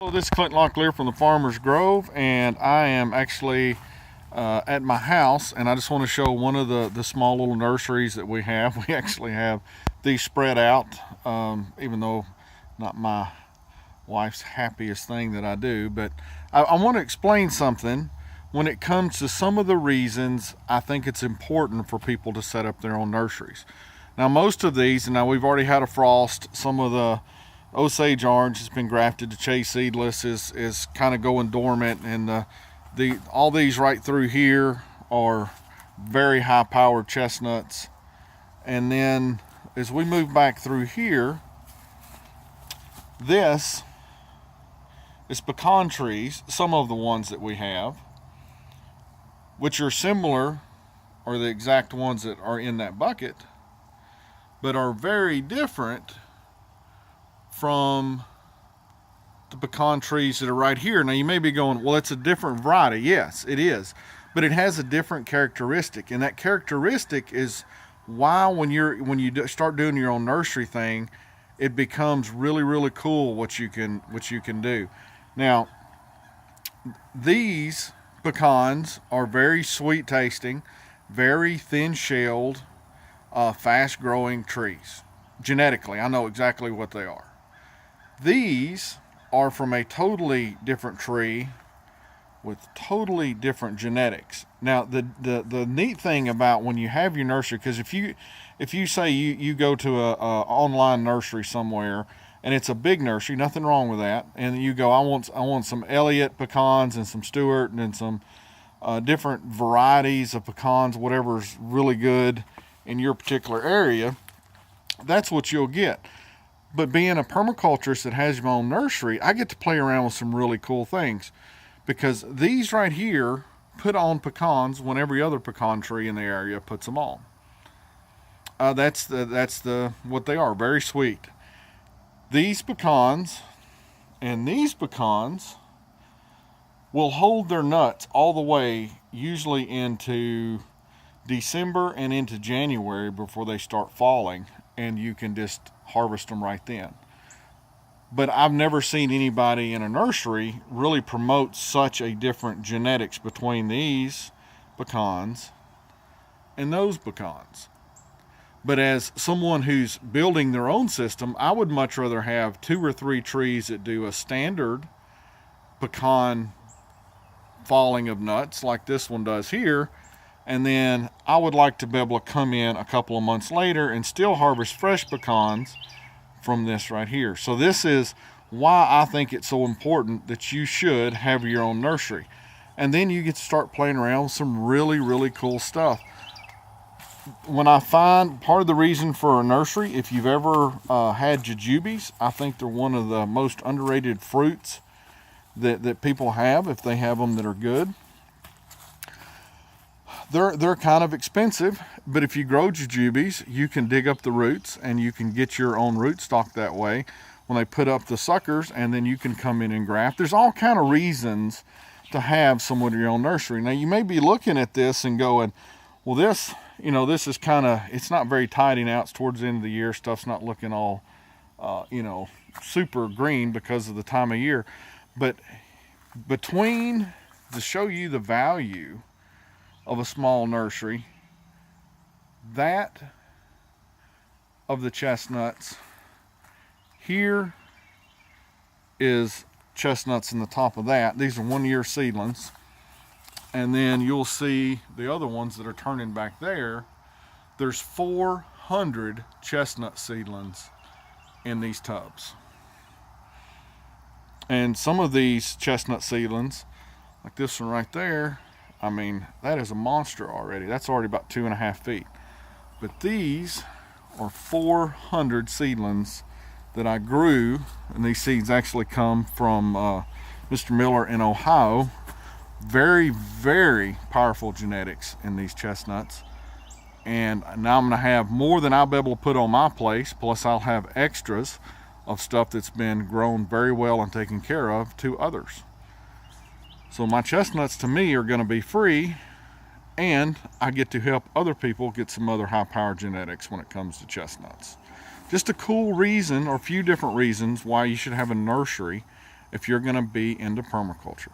Hello, this is Clint Locklear from the Farmer's Grove, and I am actually at my house, and I just want to show one of the small little nurseries that we have. We actually have these spread out, even though not my wife's happiest thing that I do, but I want to explain something when it comes to some of the reasons I think it's important for people to set up their own nurseries. Now, most of these, and now we've already had a frost, some of the Osage orange has been grafted to chase seedless, is kind of going dormant, and all these right through here are very high powered chestnuts. And then as we move back through here, this is pecan trees, some of the ones that we have, which are similar, or the exact ones that are in that bucket, but are very different from the pecan trees that are right here. Now you may be going, well, it's a different variety. Yes, it is, but it has a different characteristic, and that characteristic is why when you start doing your own nursery thing, it becomes really cool what you can do. Now, these pecans are very sweet tasting, very thin shelled, fast growing trees. Genetically, I know exactly what they are. These are from a totally different tree with totally different genetics. Now, the neat thing about when you have your nursery, because if you say you go to a online nursery somewhere and it's a big nursery, nothing wrong with that, and you go, I want some Elliott pecans and some Stewart and some different varieties of pecans, whatever's really good in your particular area, that's what you'll get. But being a permaculturist that has your own nursery, I get to play around with some really cool things, because these right here put on pecans when every other pecan tree in the area puts them on. That's what they are, very sweet. These pecans and these pecans will hold their nuts all the way, usually into December and into January before they start falling, and you can just harvest them right then. But I've never seen anybody in a nursery really promote such a different genetics between these pecans and those pecans. But as someone who's building their own system, I would much rather have 2 or 3 trees that do a standard pecan falling of nuts like this one does here, and then I would like to be able to come in a couple of months later and still harvest fresh pecans from this right here. So this is why I think it's so important that you should have your own nursery. And then you get to start playing around with some really cool stuff. When I find part of the reason for a nursery, if you've ever had jujubes, I think they're one of the most underrated fruits that people have, if they have them that are good. They're kind of expensive, but if you grow jujubes, you can dig up the roots and you can get your own rootstock that way when they put up the suckers, and then you can come in and graft. There's all kind of reasons to have someone in your own nursery. Now, you may be looking at this and going, well, this is kind of, it's not very tidy now. It's towards the end of the year. Stuff's not looking all, super green because of the time of year. But to show you the value of a small nursery, that of the chestnuts, here is chestnuts in the top of that. These are 1-year seedlings. And then you'll see the other ones that are turning back there. There's 400 chestnut seedlings in these tubs. And some of these chestnut seedlings, like this one right there, I mean, that is a monster already. That's already about 2.5 feet. But these are 400 seedlings that I grew, and these seeds actually come from Mr. Miller in Ohio. Very powerful genetics in these chestnuts. And now I'm going to have more than I'll be able to put on my place, plus I'll have extras of stuff that's been grown very well and taken care of to others. So my chestnuts to me are going to be free, and I get to help other people get some other high power genetics when it comes to chestnuts. Just a cool reason, or a few different reasons why you should have a nursery if you're going to be into permaculture.